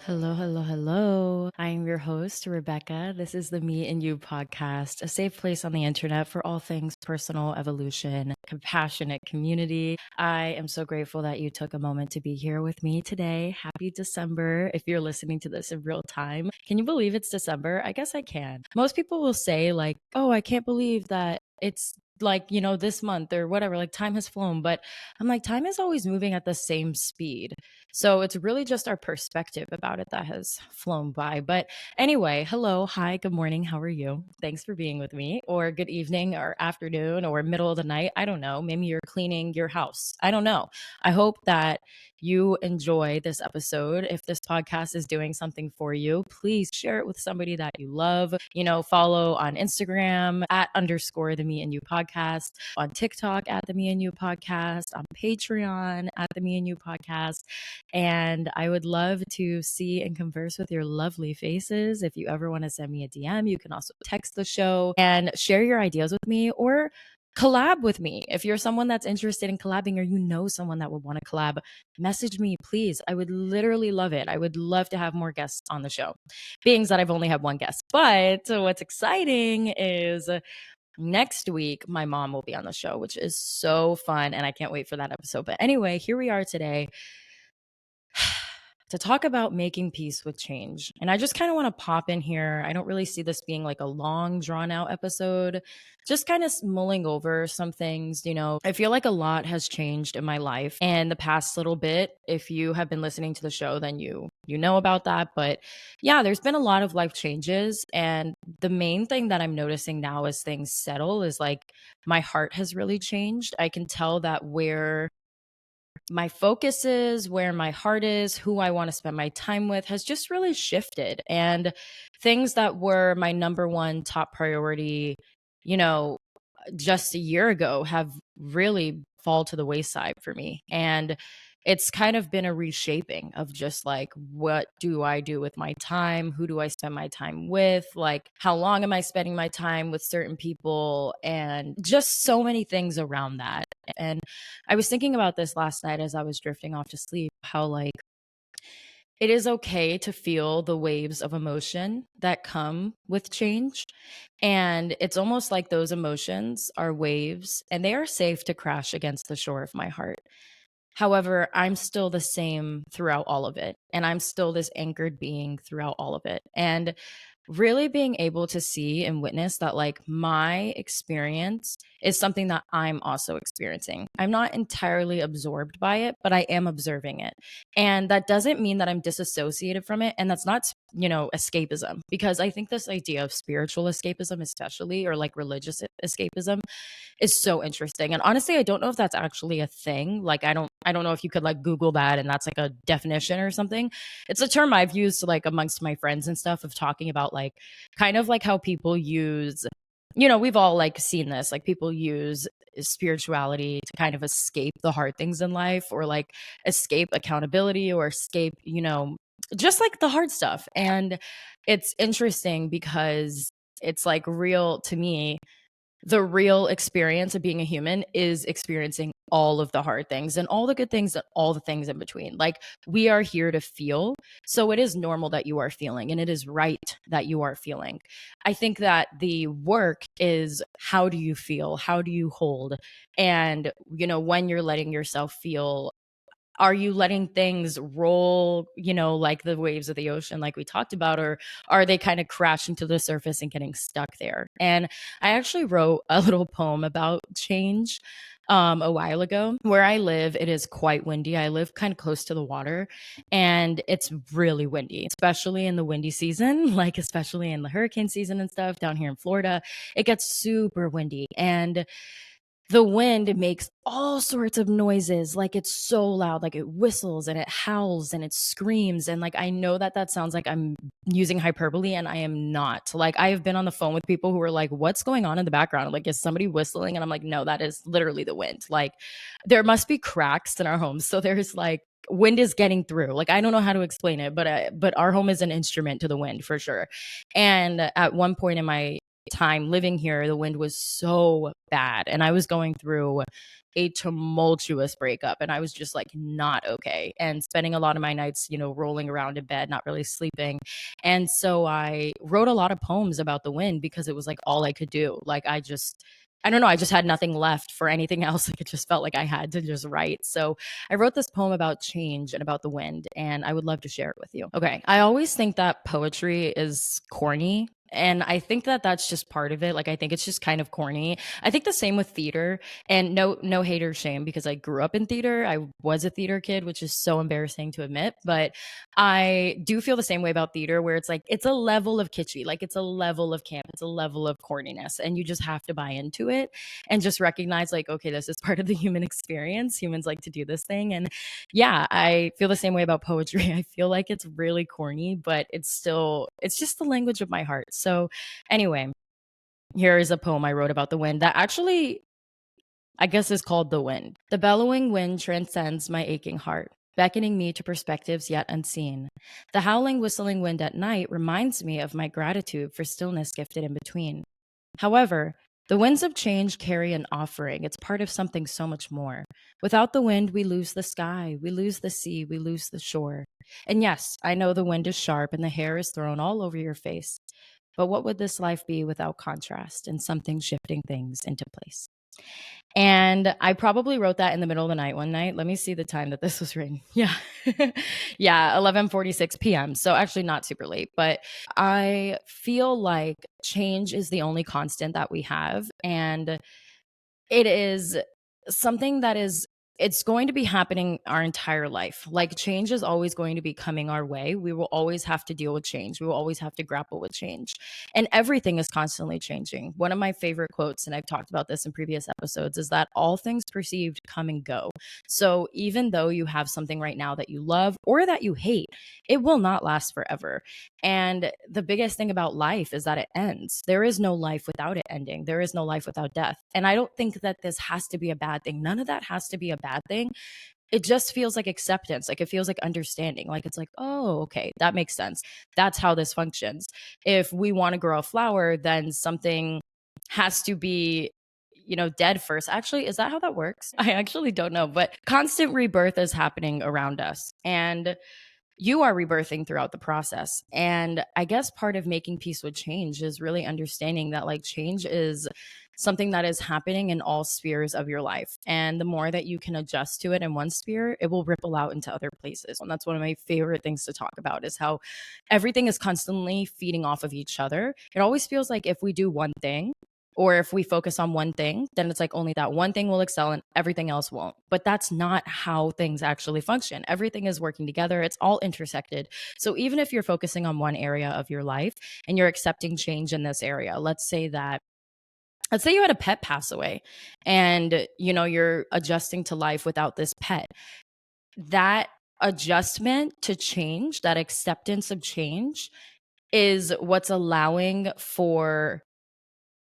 Hello, hello, hello. I'm your host, Rebecca. This is the Me and You podcast, a safe place on the internet for all things personal evolution, compassionate community. I am so grateful that you took a moment to be here with me today. Happy December. If you're listening to this in real time, can you believe it's December? I guess I can. Most people will say, like, oh, I can't believe that it's like, this month or whatever, like time has flown. But I'm like, time is always moving at the same speed. So it's really just our perspective about it that has flown by. But anyway, hello, hi, good morning. How are you? Thanks for being with me. Or good evening or afternoon or middle of the night. I don't know. Maybe you're cleaning your house. I don't know. I hope that you enjoy this episode. If this podcast is doing something for you, please share it with somebody that you love. Follow on Instagram at _ the Me and You podcast, on TikTok at the Me and You podcast, on Patreon at the Me and You podcast. And I would love to see and converse with your lovely faces. If you ever want to send me a DM, you can also text the show and share your ideas with me or collab with me. If you're someone that's interested in collabing or you know someone that would want to collab, message me, please. I would literally love it. I would love to have more guests on the show, being that I've only had one guest. But what's exciting is next week, my mom will be on the show, which is so fun. And I can't wait for that episode. But anyway, here we are today to talk about making peace with change. And I just kind of want to pop in here. I don't really see this being like a long, drawn out episode, just kind of mulling over some things. I feel like a lot has changed in my life and the past little bit. If you have been listening to the show, then you know about that. But yeah, there's been a lot of life changes. And the main thing that I'm noticing now as things settle is like my heart has really changed. I can tell that where my focus is, where my heart is, who I want to spend my time with has just really shifted. And things that were my number one top priority, you know, just a year ago have really fall to the wayside for me. And it's kind of been a reshaping of just like, what do I do with my time? Who do I spend my time with? Like, how long am I spending my time with certain people? And just so many things around that. And I was thinking about this last night as I was drifting off to sleep, how like it is okay to feel the waves of emotion that come with change. And it's almost like those emotions are waves and they are safe to crash against the shore of my heart. However, I'm still the same throughout all of it. And I'm still this anchored being throughout all of it. And really being able to see and witness that, like, my experience is something that I'm also experiencing. I'm not entirely absorbed by it, but I am observing it. And that doesn't mean that I'm disassociated from it. And that's not, escapism, because I think this idea of spiritual escapism, especially, or like religious escapism, is so interesting. And honestly, I don't know if that's actually a thing. Like I don't know if you could like Google that and that's like a definition or something. It's a term I've used like amongst my friends and stuff, of talking about like kind of like how people use, we've all like seen this, like people use spirituality to kind of escape the hard things in life, or like escape accountability, or escape, just like the hard stuff. And it's interesting because it's like real to me. The real experience of being a human is experiencing all of the hard things and all the good things and all the things in between. Like, we are here to feel. So it is normal that you are feeling, and it is right that you are feeling. I think that the work is, how do you feel? How do you hold? And, when you're letting yourself feel, are you letting things roll, like the waves of the ocean, like we talked about, or are they kind of crashing to the surface and getting stuck there? And I actually wrote a little poem about change a while ago. Where I live, it is quite windy. I live kind of close to the water, and it's really windy, especially in the windy season, like especially in the hurricane season and stuff down here in Florida. It gets super windy, and the wind makes all sorts of noises. Like, it's so loud, like it whistles and it howls and it screams. And like, I know that that sounds like I'm using hyperbole, and I am not. Like, I have been on the phone with people who are like, what's going on in the background? Like, is somebody whistling? And I'm like, no, that is literally the wind. Like, there must be cracks in our homes. So there's like, wind is getting through. Like, I don't know how to explain it, but our home is an instrument to the wind for sure. And at one point in my time living here, the wind was so bad. And I was going through a tumultuous breakup and I was just like not okay and spending a lot of my nights, rolling around in bed, not really sleeping. And so I wrote a lot of poems about the wind because it was like all I could do. Like I don't know, I just had nothing left for anything else. Like it just felt like I had to just write. So I wrote this poem about change and about the wind, and I would love to share it with you. Okay. I always think that poetry is corny. And I think that that's just part of it. Like, I think it's just kind of corny. I think the same with theater, and no hate or shame because I grew up in theater. I was a theater kid, which is so embarrassing to admit. But I do feel the same way about theater where it's like, it's a level of kitschy, like it's a level of camp, it's a level of corniness. And you just have to buy into it and just recognize, like, okay, this is part of the human experience. Humans like to do this thing. And yeah, I feel the same way about poetry. I feel like it's really corny, but it's just the language of my heart. So, anyway, here is a poem I wrote about the wind that actually, I guess, is called The Wind. The bellowing wind transcends my aching heart, beckoning me to perspectives yet unseen. The howling, whistling wind at night reminds me of my gratitude for stillness gifted in between. However, the winds of change carry an offering. It's part of something so much more. Without the wind, we lose the sky, we lose the sea, we lose the shore. And yes, I know the wind is sharp and the hair is thrown all over your face. But what would this life be without contrast and something shifting things into place? And I probably wrote that in the middle of the night one night. Let me see the time that this was written. Yeah. Yeah, 11:46 p.m. So actually not super late, but I feel like change is the only constant that we have, and it is something that is it's going to be happening our entire life. Like, change is always going to be coming our way. We will always have to deal with change. We will always have to grapple with change. And everything is constantly changing. One of my favorite quotes, and I've talked about this in previous episodes, is that all things perceived come and go. So even though you have something right now that you love or that you hate, it will not last forever. And the biggest thing about life is that it ends. There is no life without it ending. There is no life without death. And I don't think that this has to be a bad thing. None of that has to be a bad thing. It just feels like acceptance. Like, it feels like understanding. Like, it's like, oh, okay, that makes sense. That's how this functions. If we want to grow a flower, then something has to be dead first. Actually, is that how that works? I actually don't know, but constant rebirth is happening around us. And you are rebirthing throughout the process. And I guess part of making peace with change is really understanding that, like, change is something that is happening in all spheres of your life. And the more that you can adjust to it in one sphere, it will ripple out into other places. And that's one of my favorite things to talk about, is how everything is constantly feeding off of each other. It always feels like if we do one thing, or if we focus on one thing, then it's like only that one thing will excel and everything else won't. But that's not how things actually function. Everything is working together, it's all intersected. So even if you're focusing on one area of your life and you're accepting change in this area, let's say you had a pet pass away and you're adjusting to life without this pet. That adjustment to change, that acceptance of change, is what's allowing for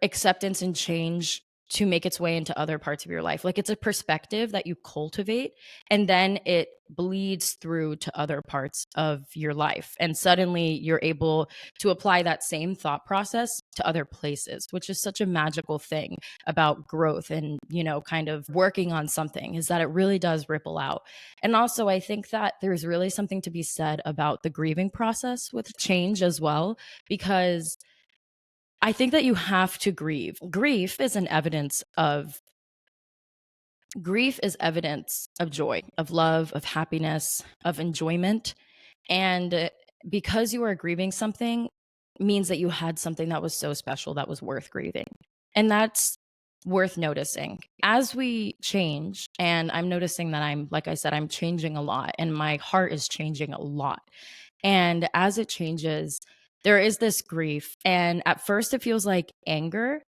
acceptance and change to make its way into other parts of your life. Like, it's a perspective that you cultivate, and then it bleeds through to other parts of your life. And suddenly you're able to apply that same thought process to other places, which is such a magical thing about growth and, kind of working on something, is that it really does ripple out. And also, I think that there's really something to be said about the grieving process with change as well, because I think that you have to grieve. Grief is evidence of joy, of love, of happiness, of enjoyment. And because you are grieving something means that you had something that was so special that was worth grieving. And that's worth noticing. As we change, and I'm noticing that like I said, I'm changing a lot and my heart is changing a lot. And as it changes, there is this grief. And at first, it feels like anger.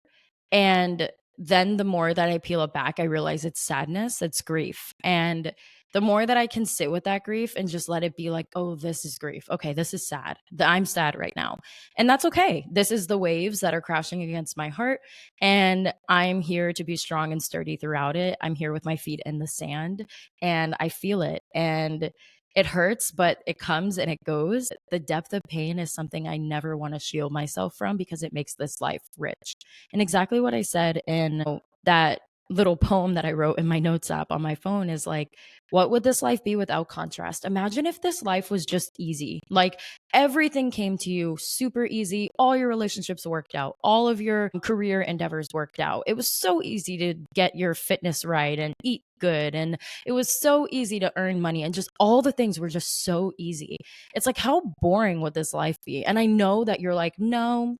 And then the more that I peel it back, I realize it's sadness, it's grief. And the more that I can sit with that grief and just let it be like, oh, this is grief. Okay, this is sad. I'm sad right now. And that's okay. This is the waves that are crashing against my heart. And I'm here to be strong and sturdy throughout it. I'm here with my feet in the sand and I feel it. And It hurts, but it comes and it goes. The depth of pain is something I never want to shield myself from because it makes this life rich. And exactly what I said in that little poem that I wrote in my notes app on my phone is like, what would this life be without contrast? Imagine if this life was just easy. Like everything came to you super easy. All your relationships worked out. All of your career endeavors worked out. It was so easy to get your fitness right and eat good. And it was so easy to earn money. And just all the things were just so easy. It's like, how boring would this life be? And I know that you're like, no,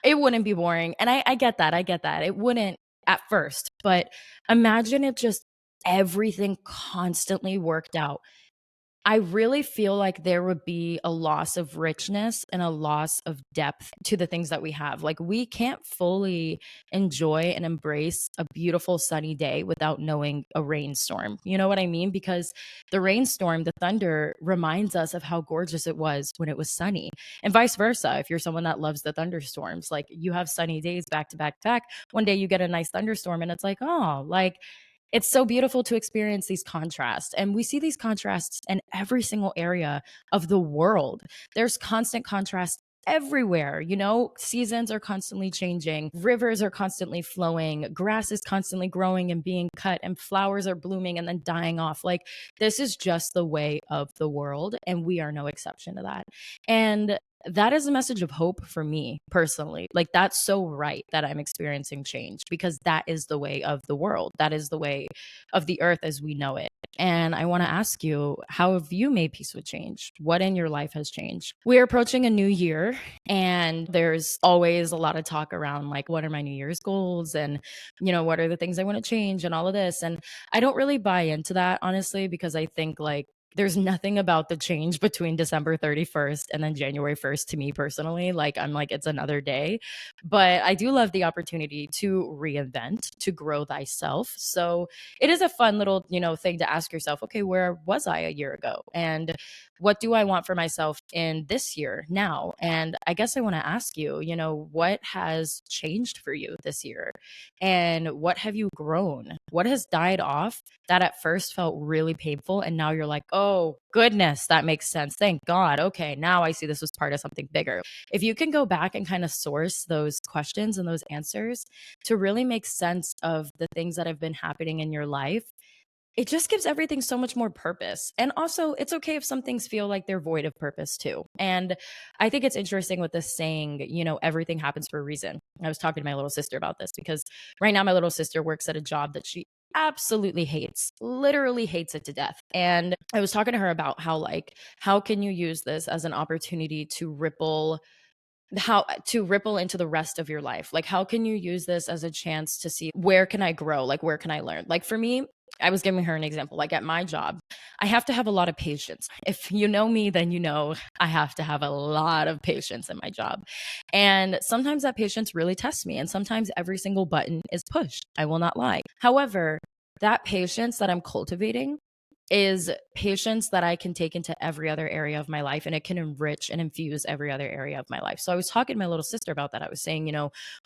it wouldn't be boring. And I get that. I get that. It wouldn't at first. But imagine if just everything constantly worked out. I really feel like there would be a loss of richness and a loss of depth to the things that we have. Like, we can't fully enjoy and embrace a beautiful sunny day without knowing a rainstorm. You know what I mean? Because the rainstorm, the thunder, reminds us of how gorgeous it was when it was sunny, and vice versa. If you're someone that loves the thunderstorms, like you have sunny days back to back to back, one day you get a nice thunderstorm and it's like, oh, like, it's so beautiful to experience these contrasts. And we see these contrasts in every single area of the world. There's constant contrast everywhere. You know, seasons are constantly changing, rivers are constantly flowing, grass is constantly growing and being cut, and flowers are blooming and then dying off. Like, this is just the way of the world, and we are no exception to that. And that is a message of hope for me personally. Like, that's so right that I'm experiencing change because that is the way of the world. That is the way of the earth as we know it. And I want to ask you, how have you made peace with change? What in your life has changed? We're approaching a new year, and there's always a lot of talk around like, what are my New Year's goals? And, what are the things I want to change and all of this? And I don't really buy into that, honestly, because I think like, there's nothing about the change between December 31st and then January 1st to me personally. Like, I'm like, it's another day. But I do love the opportunity to reinvent, to grow thyself. So it is a fun little, thing to ask yourself, okay, where was I a year ago? And what do I want for myself in this year now? And I guess I want to ask you, what has changed for you this year? And what have you grown? What has died off that at first felt really painful? And now you're like, oh, goodness, that makes sense. Thank God. Okay, now I see this was part of something bigger. If you can go back and kind of source those questions and those answers to really make sense of the things that have been happening in your life, it just gives everything so much more purpose. And also, it's okay if some things feel like they're void of purpose too. And I think it's interesting with this saying, everything happens for a reason. I was talking to my little sister about this because right now my little sister works at a job that she absolutely hates, literally hates it to death. And I was talking to her about how can you use this as an opportunity to ripple into the rest of your life? Like, how can you use this as a chance to see, where can I grow? Like, where can I learn? Like, for me, I was giving her an example. Like, at my job, I have to have a lot of patience. If you know me, then I have to have a lot of patience in my job. And sometimes that patience really tests me. And sometimes every single button is pushed. I will not lie. However, that patience that I'm cultivating is patience that I can take into every other area of my life, and it can enrich and infuse every other area of my life. So I was talking to my little sister about that. I was saying,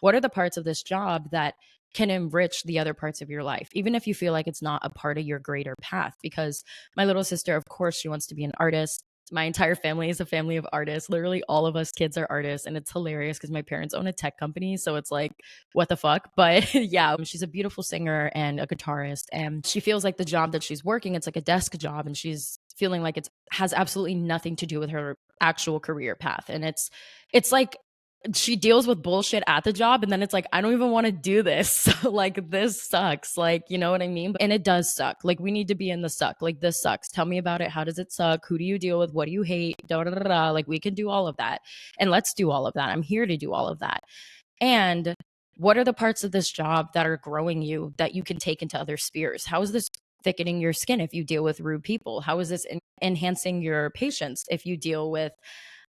what are the parts of this job that can enrich the other parts of your life, even if you feel like it's not a part of your greater path? Because my little sister, of course, she wants to be an artist. My entire family is a family of artists. Literally, all of us kids are artists. And it's hilarious because my parents own a tech company. So it's like, what the fuck? But yeah, she's a beautiful singer and a guitarist. And she feels like the job that she's working, it's like a desk job. And she's feeling like it has absolutely nothing to do with her actual career path. And it's like, she deals with bullshit at the job, and then it's like, I don't even want to do this. Like, this sucks. Like, you know what I mean? And it does suck. Like, we need to be in the suck. Like, this sucks. Tell me about it. How does it suck? Who do you deal with? What do you hate? Da, da, da, da. Like, we can do all of that. And let's do all of that. I'm here to do all of that. And what are the parts of this job that are growing you that you can take into other spheres? How is this thickening your skin if you deal with rude people? How is this enhancing your patience if you deal with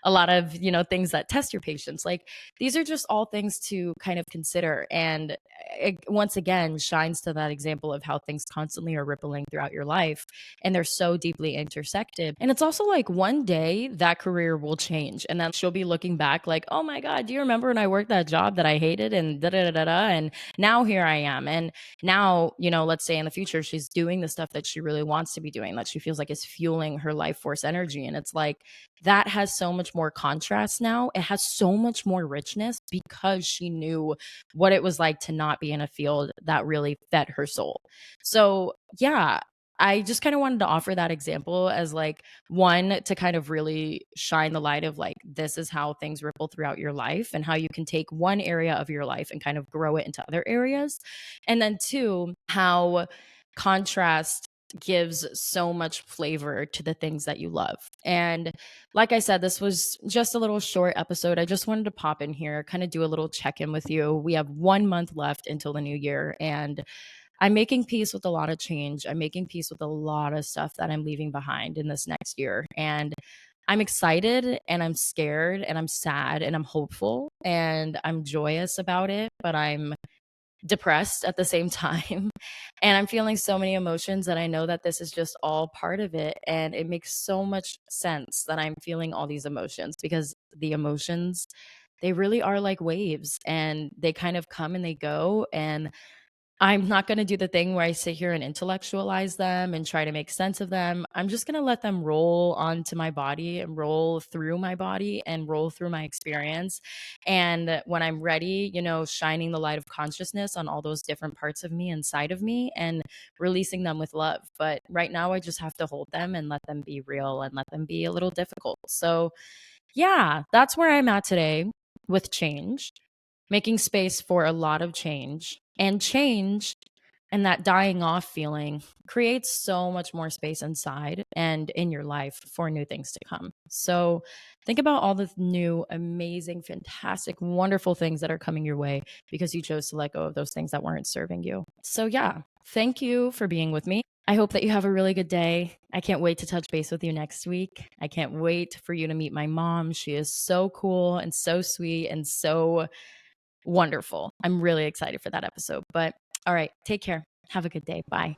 a lot of, things that test your patience. Like, these are just all things to kind of consider. And it once again shines to that example of how things constantly are rippling throughout your life, and they're so deeply intersected. And it's also like one day that career will change, and then she'll be looking back like, oh my God, do you remember when I worked that job that I hated and da da da da da? And now here I am. And now, let's say in the future, she's doing the stuff that she really wants to be doing, that she feels like is fueling her life force energy. And it's like, that has so much more contrast now. It has so much more richness because she knew what it was like to not be in a field that really fed her soul. So, yeah, I just kind of wanted to offer that example as like one to kind of really shine the light of like, this is how things ripple throughout your life and how you can take one area of your life and kind of grow it into other areas. And then two, how contrast gives so much flavor to the things that you love. And like I said, this was just a little short episode. I just wanted to pop in here, kind of do a little check in with you. We have 1 month left until the new year, and I'm making peace with a lot of change. I'm making peace with a lot of stuff that I'm leaving behind in this next year. And I'm excited and I'm scared and I'm sad and I'm hopeful and I'm joyous about it, but I'm depressed at the same time. And I'm feeling so many emotions that I know that this is just all part of it. And it makes so much sense that I'm feeling all these emotions, because the emotions, they really are like waves, and they kind of come and they go. And I'm not going to do the thing where I sit here and intellectualize them and try to make sense of them. I'm just going to let them roll onto my body and roll through my body and roll through my experience. And when I'm ready, shining the light of consciousness on all those different parts of me inside of me and releasing them with love. But right now, I just have to hold them and let them be real and let them be a little difficult. So, yeah, that's where I'm at today with change, making space for a lot of change. And change and that dying off feeling creates so much more space inside and in your life for new things to come. So think about all the new, amazing, fantastic, wonderful things that are coming your way because you chose to let go of those things that weren't serving you. So, yeah, thank you for being with me. I hope that you have a really good day. I can't wait to touch base with you next week. I can't wait for you to meet my mom. She is so cool and so sweet and so wonderful. I'm really excited for that episode. But all right, take care. Have a good day. Bye.